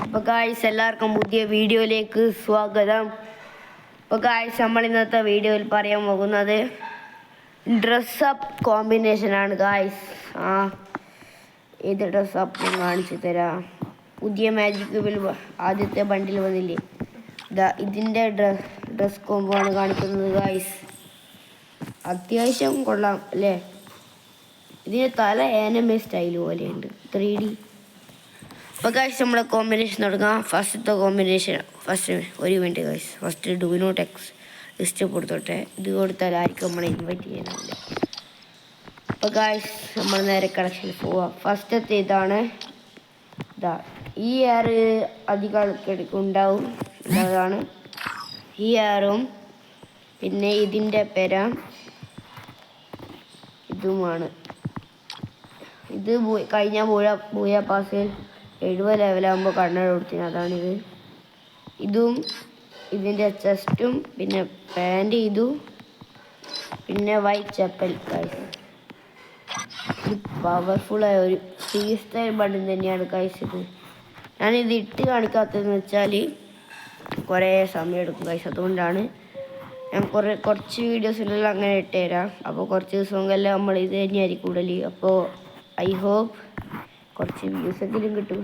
അപ്പോൾ ഗായ്സ് എല്ലാവർക്കും പുതിയ വീഡിയോയിലേക്ക് സ്വാഗതം. അപ്പോൾ ഗായ്സ് നമ്മൾ ഇന്നത്തെ വീഡിയോയിൽ പറയാൻ പോകുന്നത് ഡ്രസ്സപ്പ് കോമ്പിനേഷനാണ് ഗായ്സ്. ഏത് ഡ്രസ്സപ്പ് ഞാൻ കാണിച്ചു തരാം. പുതിയ മാജിക് ക്യൂബിൽ ആദ്യത്തെ ബണ്ടിൽ വന്നില്ലേ, ഇതിൻ്റെ ഡ്രസ് കോംബോ ആണ് കാണിക്കുന്നത് ഗായ്സ്. അത്യാവശ്യം കൊള്ളാം അല്ലേ. ഇതിന് തല ആനിമേ സ്റ്റൈൽ പോലെയുണ്ട്, 3D. അപ്പോൾ ഗായ്സ് നമ്മളെ കോമ്പിനേഷൻ തുടങ്ങാം. ഫസ്റ്റത്തെ കോമ്പിനേഷൻ ഒരു minute guys. First do not ഇഷ്ടപ്പെടുത്തോട്ടെ. ഇത് കൊടുത്താൽ ആയിരിക്കും നമ്മളെ ഇൻവൈറ്റ് ചെയ്യാനാവില്ല. അപ്പോൾ ഗായ്സ് നമ്മൾ നേരെ കളക്ഷനിൽ പോവാം. ഫസ്റ്റത്തെ ഇതാണ്. ഈ ഹെയർ അധികം ആൾക്കാർക്ക് ഉണ്ടാവും. അതാണ് ഈ ഹെയറും പിന്നെ ഇതിൻ്റെ പേര ഇതുമാണ്. ഇത് കഴിഞ്ഞ ബൂയ പാസിൽ 70 ലെവലാകുമ്പോൾ കണ്ണട കൊടുത്തിന്, അതാണിത്. ഇതും ഇതിൻ്റെ ചെസ്റ്റും പിന്നെ പാൻറ് ഇതും പിന്നെ വൈറ്റ് ചപ്പൽ ഗൈസ്. ഇത് പവർഫുള്ളായ ഒരു ഫ്രീ സ്റ്റൈൽ ബട്ടൺ തന്നെയാണ് ഗൈസ്. ഇത് ഞാനിത് ഇട്ട് കാണിക്കാത്തതെന്ന് വെച്ചാൽ കുറേ സമയം എടുക്കും ഗൈസ്. അതുകൊണ്ടാണ് ഞാൻ കുറച്ച് വീഡിയോസിലെല്ലാം അങ്ങനെ ഇട്ട് തരാം. അപ്പോൾ കുറച്ച് ദിവസമെല്ലാം നമ്മൾ ഇത് തന്നെയായിരിക്കും ഇടല്. അപ്പോൾ ഐ ഹോപ്പ് കുറച്ച് വ്യൂസെങ്കിലും കിട്ടും.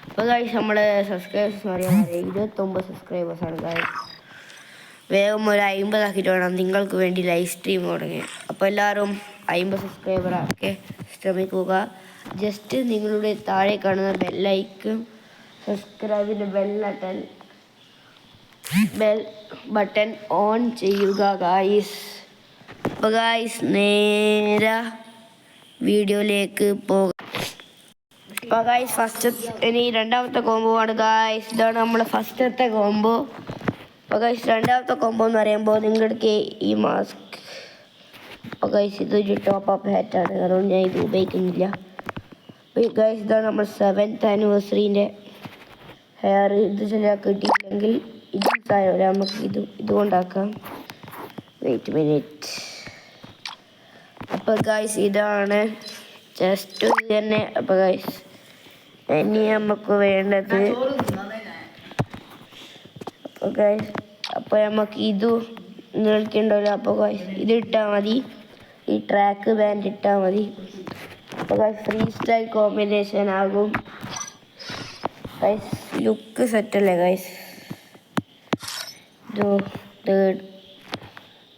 അപ്പോൾ ഗായ്സ് നമ്മളെ സബ്സ്ക്രൈബേഴ്സ് പറയാൻ 29 സബ്സ്ക്രൈബേഴ്സാണ് ഗായ്സ്. വേഗം ഒരു 50 ആക്കിയിട്ട് വേണം നിങ്ങൾക്ക് വേണ്ടി ലൈവ് സ്ട്രീം തുടങ്ങി. അപ്പോൾ എല്ലാവരും 50 സബ്സ്ക്രൈബറാക്കെ ശ്രമിക്കുക. ജസ്റ്റ് നിങ്ങളുടെ താഴെ കാണുന്ന ബെല്ലൈക്കും സബ്സ്ക്രൈബിൻ്റെ ബെൽ ബട്ടൺ ഓൺ ചെയ്യുക ഗായ്സ്. അപ്പോൾ ഗായ്സ് നേരെ വീഡിയോയിലേക്ക് പോകാം. അപ്പോൾ ഗായ്സ് ഇനി രണ്ടാമത്തെ കോംബോ ആണ് ഗായ്സ്. ഇതാണ് നമ്മളെ ഫസ്റ്റത്തെ കോംബോ. അപ്പോൾ ഗായ്സ് രണ്ടാമത്തെ കോംബോ എന്ന് പറയുമ്പോൾ നിങ്ങൾക്ക് ഈ മാസ്ക്. അപ്പോൾ ഗായ്സ് ഇതൊരു ടോപ്പ് അപ്പ് ഹാറ്റാണ്, അതുകൊണ്ട് ഞാൻ ഇത് ഉപയോഗിക്കുന്നില്ല. അപ്പോൾ ഗായ്സ് ഇതാണ് നമ്മൾ 7th ആനിവേഴ്സറീൻ്റെ ഹെയർ. ഇത് ചില കിട്ടിയില്ലെങ്കിൽ ഇത് സാരമില്ല, നമുക്ക് ഇതുകൊണ്ടാക്കാം. Wait minute. അപ്പോൾ ഗായ്സ് ഇതാണ് ജസ്റ്റ് ഇത് തന്നെ. അപ്പോൾ ഗായ്സ് ഇനി നമുക്ക് വേണ്ടത് അപ്പോൾ നമുക്ക് ഇത് നിൽക്കണ്ടല്ലോ. അപ്പോൾ ഗായ്സ് ഇത് ഇട്ടാൽ മതി, ഈ ട്രാക്ക് ബാൻഡ് ഇട്ടാൽ മതി. അപ്പോൾ ഗായ്സ് ഫ്രീ സ്റ്റൈൽ കോമ്പിനേഷൻ ആകും ഗായ്സ്. ലുക്ക് സെറ്റല്ലേ ഗായ്സ്.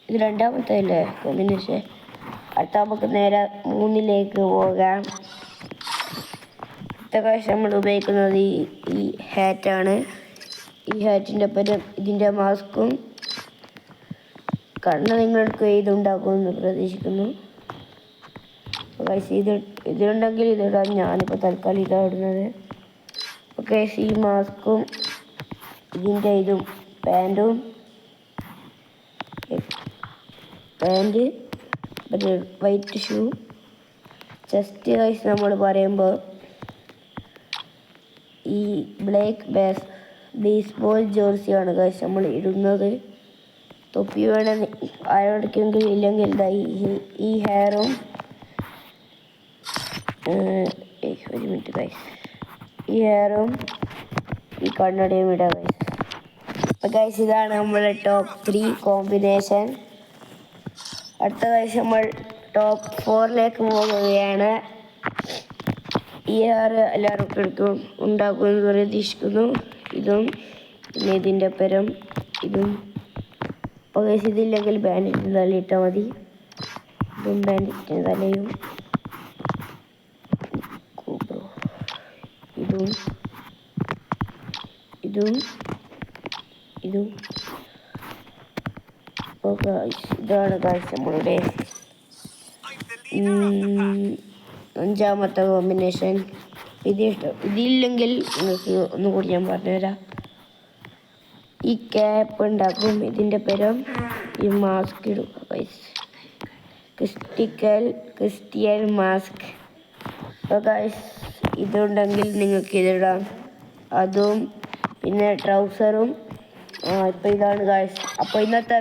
ഇത് രണ്ടാമത്തെ അല്ലേ കോമ്പിനേഷൻ. അടുത്ത നമുക്ക് നേരെ 3ലേക്ക് പോകാം. ഗായ്സ് നമ്മൾ ഉപയോഗിക്കുന്നത് ഈ ഹാറ്റാണ്. ഈ ഹാറ്റിൻ്റെ ഒപ്പം ഇതിൻ്റെ മാസ്കും. കണ്ണ് നിങ്ങൾക്ക് ഇതുണ്ടാക്കുമെന്ന് പ്രതീക്ഷിക്കുന്നു. ഗായ്സ് ഇതിലുണ്ടെങ്കിൽ ഇതിടാൻ ഞാനിപ്പോൾ തൽക്കാലം ഇതാണ് ഇടുന്നത്. ഓക്കെ, ഈ മാസ്കും ഇതിൻ്റെ ഇതും pant white shoe. Chest guys നമ്മൾ പറയുമ്പോൾ ഈ ബ്ലാക്ക് ബേസ്ബോൾ ജേഴ്സിയാണ് ഗായ്സ് നമ്മൾ ഇടുന്നത്. തൊപ്പി വേണം ആരോടെങ്കിലും, ഇല്ലെങ്കിൽ ഈ ഹെയറും ഒരു മിനിറ്റ് ഗായ്സ്, ഈ ഹെയറും ഈ കണ്ണടയും ഇടാം ഗായ്സ്. അപ്പോൾ ഗായ്സ് ഇതാണ് നമ്മളെ ടോപ്പ് 3 കോമ്പിനേഷൻ. അടുത്ത ഗായ്സ് നമ്മൾ ടോപ്പ് 4ലേക്ക് പോകുകയാണ്. ഈ ഹെയർ എല്ലാവർക്കും ഉണ്ടാക്കുമെന്ന് പ്രതീക്ഷിക്കുന്നു. ഇതും പിന്നെ ഇതിൻ്റെ പരം ഇതും. അപ്പോൾ ഗായ്സ് ഇതില്ലെങ്കിൽ ബാൻഡിറ്റിന് തലയിട്ടാൽ മതി. ഇതും ബാൻഡിറ്റിന് തലയും ഇതും. അപ്പോൾ ഗായ്സ് ഇതാണ് ഗായ്സ് നമ്മളുടെ 5ാമത്തെ കോമ്പിനേഷൻ. ഇതില്ലെങ്കിൽ നിങ്ങൾക്ക് ഒന്നുകൂടി ഞാൻ പറഞ്ഞുതരാം. ഈ ക്യാപ്പ് ഉണ്ടാക്കും, ഇതിൻ്റെ പേരും ഈ മാസ്ക് ഇടും ഗായ്സ്. Christian mask. അപ്പോൾ ഗായ്സ് ഇതുണ്ടെങ്കിൽ നിങ്ങൾക്ക് ഇതിടാം. അതും പിന്നെ ട്രൗസറും. ഇപ്പോൾ ഇതാണ് ഗായ്സ്. അപ്പോൾ ഇന്നത്തെ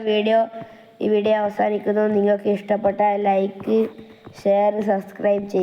ഈ വീഡിയോ അവസാനിക്കുന്നു. നിങ്ങൾക്ക് ഇഷ്ടപ്പെട്ടാൽ ലൈക്ക്, ഷെയർ, സബ്സ്ക്രൈബ് ചെയ്യുക.